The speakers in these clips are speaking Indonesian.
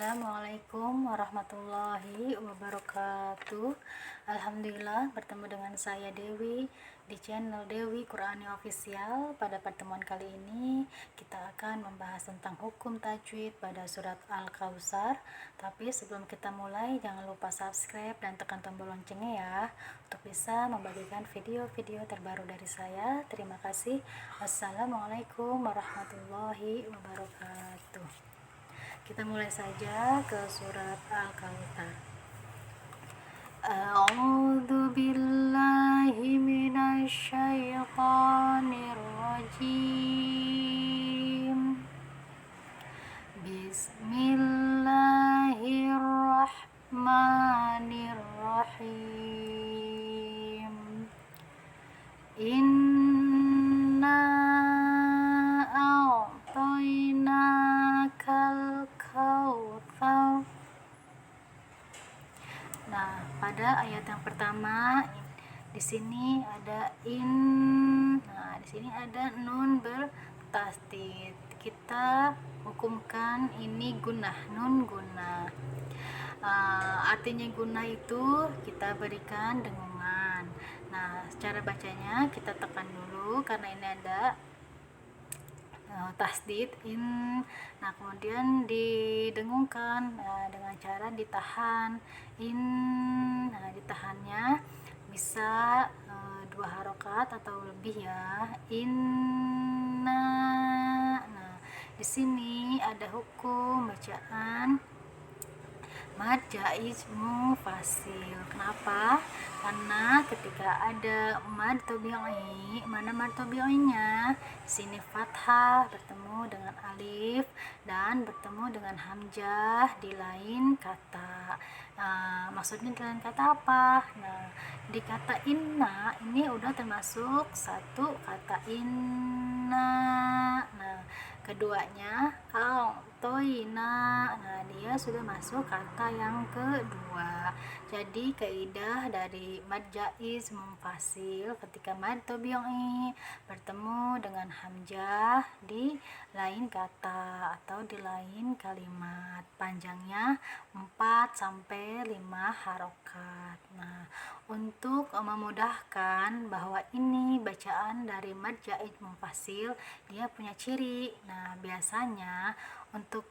Assalamualaikum warahmatullahi wabarakatuh. Alhamdulillah bertemu dengan saya Dewi di channel Dewi Qurani Official. Pada pertemuan kali ini kita akan membahas tentang hukum tajwid pada surat Al-Kautsar. Tapi sebelum kita mulai, jangan lupa subscribe dan tekan tombol loncengnya ya, untuk bisa membagikan video-video terbaru dari saya. Terima kasih. Assalamualaikum warahmatullahi wabarakatuh. Kita mulai saja ke surat Al-Kautsar. A'udzu billahi minasy syaithanir rajim. Bismillahirrahmanirrahim. Inna a'tainakal kautsar. Nah, pada ayat yang pertama di sini ada Nah, di sini ada nun bertasdid. Kita hukumkan ini gunah, nun gunah. Artinya gunah itu kita berikan dengungan. Nah, cara bacanya kita tekan dulu karena ini ada tasdid nah kemudian didengungkan dengan cara ditahan nah ditahannya bisa 2 harokat atau lebih ya, nah di sini ada hukum bacaan mad jaiz mufasil. Kenapa? Karena ketika ada mad tabi'i, mana mad tabi'inya? Sini fathah bertemu dengan alif dan bertemu dengan hamzah di lain kata. Maksudnya di lain kata apa? Nah, di kata inna ini udah termasuk satu kata inna. Nah, keduanya toina, nah dia sudah masuk kata yang kedua. Jadi kaidah dari mad jaiz munfasil, ketika mad tabi'i bertemu dengan hamzah di lain kata atau di lain kalimat, panjangnya 4-5 harokat. Nah, untuk memudahkan bahwa ini bacaan dari mad jaiz munfasil, dia punya ciri. Nah, biasanya untuk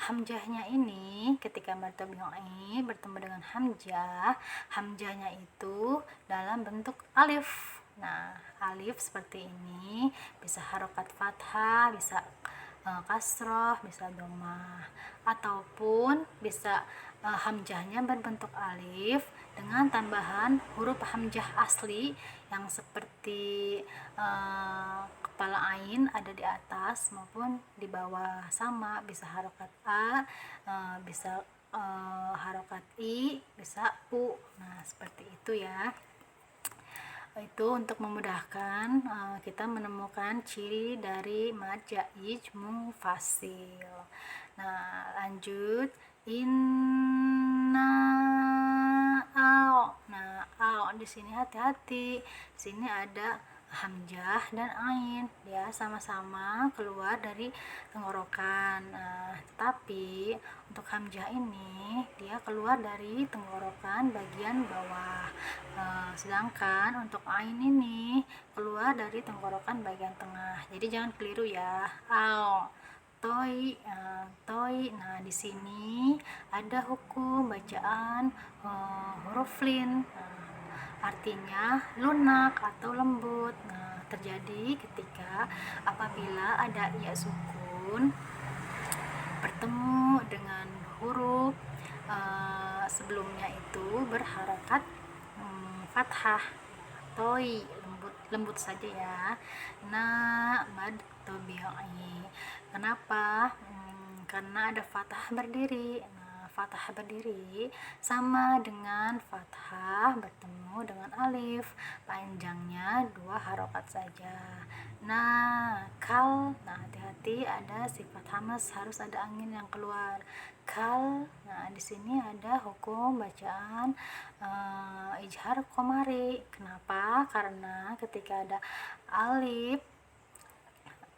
hamzahnya ini ketika mad tabi'i bertemu dengan hamzah, hamzahnya itu dalam bentuk alif. Nah, alif seperti ini bisa harokat fathah, bisa kasroh, bisa dhammah, ataupun bisa hamzahnya berbentuk alif dengan tambahan huruf hamzah asli yang seperti kepala ain ada di atas maupun di bawah, sama bisa harokat a, bisa harokat i, bisa u. Nah, seperti itu ya. Itu untuk memudahkan kita menemukan ciri dari mad jaiz munfasil. Nah, lanjut inna nah di sini hati-hati, sini ada hamzah dan ain, dia sama-sama keluar dari tenggorokan. Tapi untuk hamzah ini dia keluar dari tenggorokan bagian bawah, sedangkan untuk ain ini keluar dari tenggorokan bagian tengah. Jadi jangan keliru ya. Toi. Nah, di sini ada hukum bacaan huruf lin. Artinya lunak atau lembut. Nah, terjadi ketika apabila ada ya sukun bertemu dengan huruf sebelumnya itu berharakat fathah. Toi, lembut saja ya. Nah, mad tabi'i. Kenapa? Karena ada fathah berdiri. Nah, fathah berdiri sama dengan fathah bertemu dengan alif, panjangnya 2 harokat saja. Nah, hati-hati ada sifat hamas, harus ada angin yang keluar. Nah, di sini ada hukum bacaan ijhar komari. Kenapa? Karena ketika ada alif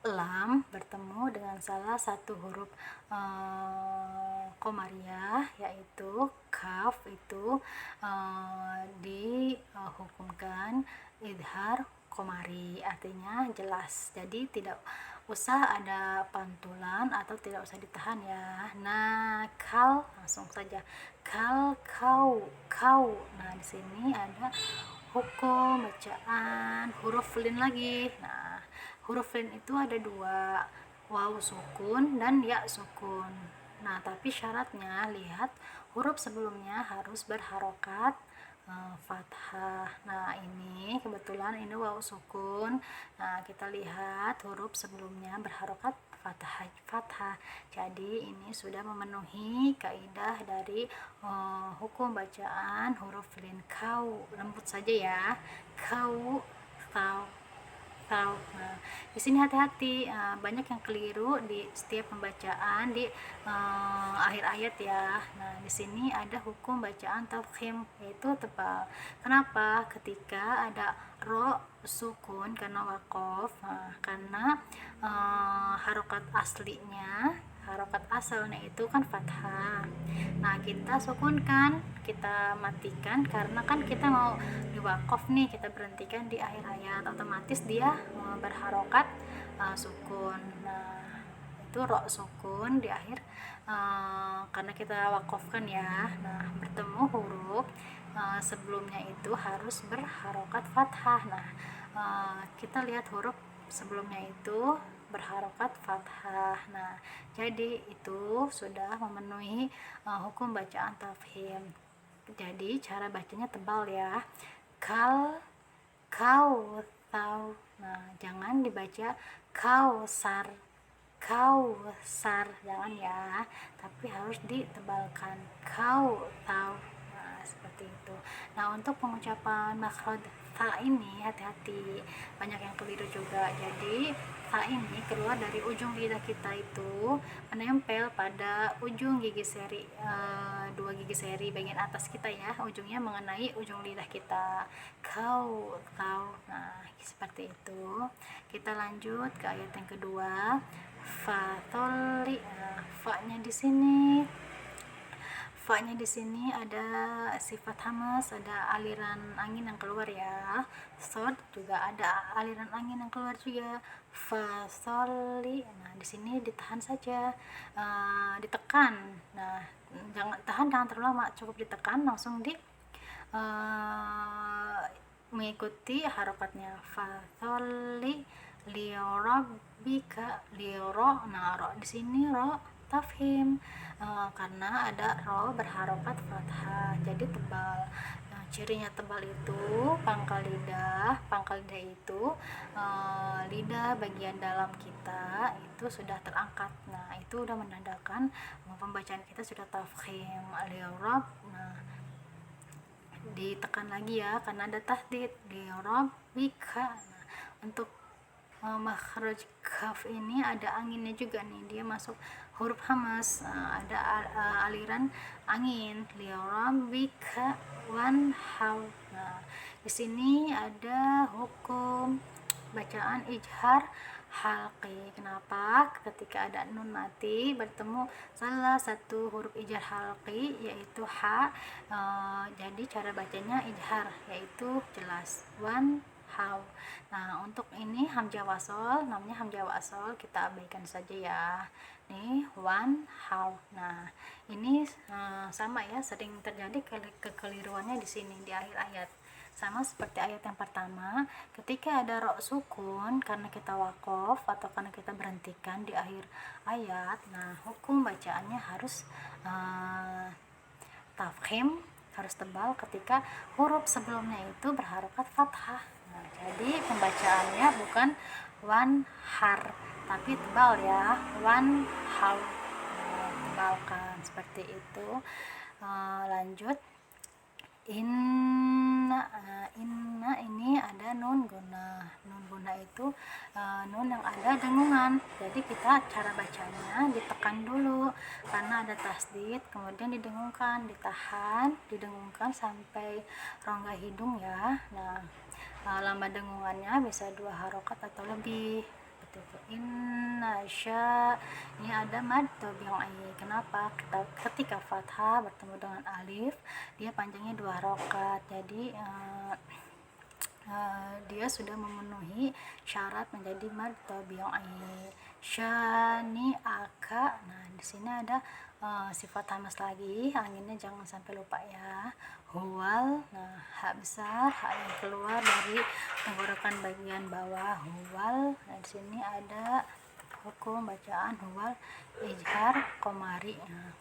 lam bertemu dengan salah satu huruf Qomariyah, yaitu kaf itu dihukumkan idhar komari, artinya jelas, jadi tidak usah ada pantulan atau tidak usah ditahan ya. Nah, kal langsung saja kal, kau. Nah, di sini ada hukum bacaan huruf lin lagi. Nah, huruf lin itu ada dua, waw sukun dan ya sukun. Nah, tapi syaratnya lihat huruf sebelumnya harus berharokat fathah. Nah, ini kebetulan ini waw sukun. Nah, kita lihat huruf sebelumnya berharokat fathah. Jadi ini sudah memenuhi kaidah dari hukum bacaan huruf lin. Kau, lembut saja ya. Kau, kau. Nah, di sini hati-hati, banyak yang keliru di setiap pembacaan di akhir ayat ya. Nah, di sini ada hukum bacaan tafkhim, yaitu tebal. Kenapa? Ketika ada ro sukun karena wakof, karena harokat aslinya, harokat asalnya itu kan fathah. Nah, kita sukunkan, kita matikan karena kan kita mau diwakof nih, kita berhentikan di akhir ayat, otomatis dia berharokat sukun. Nah, itu ro sukun di akhir karena kita wakofkan ya. Nah, bertemu huruf sebelumnya itu harus berharokat fathah. Nah, kita lihat huruf sebelumnya itu berharokat fathah. Nah, jadi itu sudah memenuhi hukum bacaan tafhim. Jadi cara bacanya tebal ya. Kal, kau, tau. Nah, jangan dibaca kausar, jangan ya, tapi harus ditebalkan kau tahu. Nah, seperti itu. Nah, untuk pengucapan makhraj ta ini hati-hati, banyak yang keliru juga. Jadi ta ini keluar dari ujung lidah kita itu menempel pada ujung gigi seri, dua gigi seri bagian atas kita ya, ujungnya mengenai ujung lidah kita. Kau tahu. Nah, seperti itu. Kita lanjut ke ayat yang kedua. Fatoli. Nah, fa-nya di sini ada sifat hamas, ada aliran angin yang keluar ya. Sod juga ada aliran angin yang keluar juga. Fasoli. Nah, di sini ditahan saja, ditekan. Nah, jangan terlalu lama, cukup ditekan, langsung di mengikuti harokatnya. Fasoli liorobika, lioro. Nah, ro di sini ro tafhim, karena ada ro berharokat fathah, jadi tebal. Nah, cirinya tebal itu pangkal lidah itu lidah bagian dalam kita itu sudah terangkat. Nah, itu udah menandakan pembacaan kita sudah tafhim. Liorob. Nah, ditekan lagi ya karena ada tahdid. Liorobika. Nah, untuk makhraj kaf ini ada anginnya juga nih, dia masuk huruf hamas, ada aliran angin. Liorabika wanhaw. Nah, di sini ada hukum bacaan ijhar halqi. Kenapa? Ketika ada nun mati bertemu salah satu huruf ijhar halqi yaitu ha, jadi cara bacanya ijhar, yaitu jelas wan how. Nah, untuk ini hamzah wasol, namanya hamzah wasol, kita abaikan saja ya. Nih, one how. Nah, ini sama ya, sering terjadi kekeliruannya di sini di akhir ayat. Sama seperti ayat yang pertama, ketika ada ro sukun karena kita wakof atau karena kita berhentikan di akhir ayat, nah hukum bacaannya harus tafkhim, harus tebal ketika huruf sebelumnya itu berharokat fathah. Nah, jadi pembacaannya bukan wan har, tapi tebal ya, wan hau. Tebalkan seperti itu. Lanjut. Inna ini ada nun guna. Nun guna itu nun yang ada dengungan, jadi kita cara bacanya ditekan dulu karena ada tasdid, kemudian didengungkan, didengungkan sampai rongga hidung ya. Nah, lama dengungannya bisa 2 harokat atau lebih, seperti tuh. Inna sya, ini ada mad tabi'i. Kenapa? Ketika fathah bertemu dengan alif, dia panjangnya 2 harokat. Jadi dia sudah memenuhi syarat menjadi mad tabi'i. Syani aka. Nah, di sini ada sifat hamas lagi, anginnya jangan sampai lupa ya. Huwal, nah hak besar, hak yang keluar dari tenggorokan bagian bawah, huwal. Nah, di sini ada hukum bacaan huwal ijhar komari. Nah,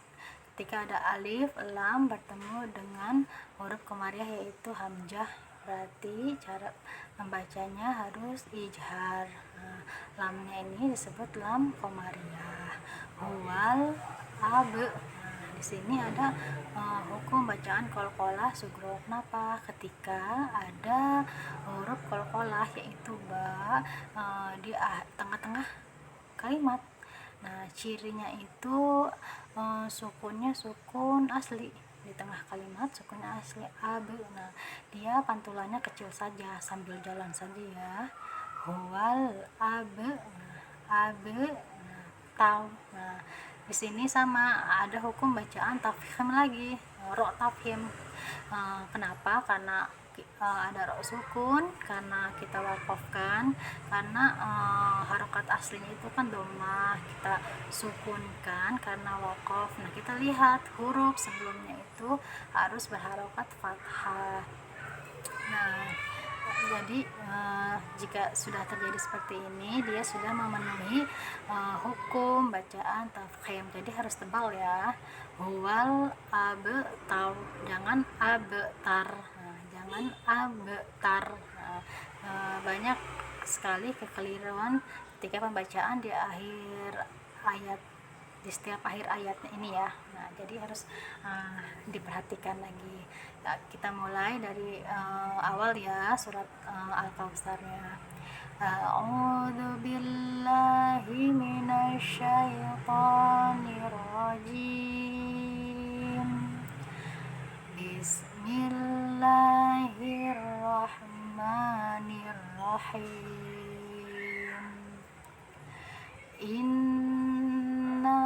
ketika ada alif lam bertemu dengan huruf komariah yaitu hamzah, berarti cara membacanya harus ijhar. Nah, lamnya ini disebut lam komariah. Huwal ab. Di sini ada hukum bacaan qalqalah sugro. Kenapa? Ketika ada huruf qalqalah yaitu ba di tengah-tengah kalimat. Nah, cirinya itu sukunnya sukun asli di tengah kalimat, sukunnya asli ab. Nah, dia pantulannya kecil saja sambil jalan saja ya. Huwal ab. Nah, ab. Nah, tahu. Nah, di sini sama ada hukum bacaan tafkhim lagi, ro tafkhim. Kenapa? Karena ada ro sukun, karena kita wakafkan, karena harokat aslinya itu kan domah, kita sukunkan karena wakaf. Nah, kita lihat huruf sebelumnya itu harus berharokat fathah. Nah, jadi jika sudah terjadi seperti ini, dia sudah memenuhi hukum bacaan tafkhim. Jadi harus tebal ya. Huwal abtar, jangan abtar. Nah, jangan abtar. Banyak sekali kekeliruan ketika pembacaan di akhir ayat, di setiap akhir ayatnya ini ya. Nah, jadi harus diperhatikan lagi ya. Kita mulai dari awal ya, surat Al-Kautsarnya. A'udzu billahi minasyaitonir rajim. Bismillahirrahmanirrahim. Inna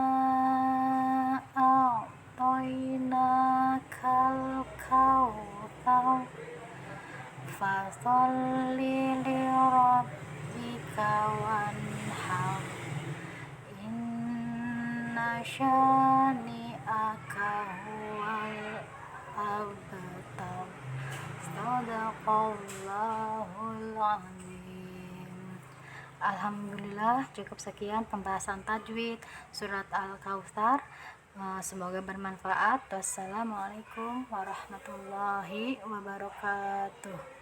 a'tainakal kautsar fasholli lirabbika wanhar. Inna syani'aka huwal abtar. Shadaqallahul azim. Alhamdulillah, cukup sekian pembahasan tajwid surat Al-Kautsar. Semoga bermanfaat. Wassalamualaikum warahmatullahi wabarakatuh.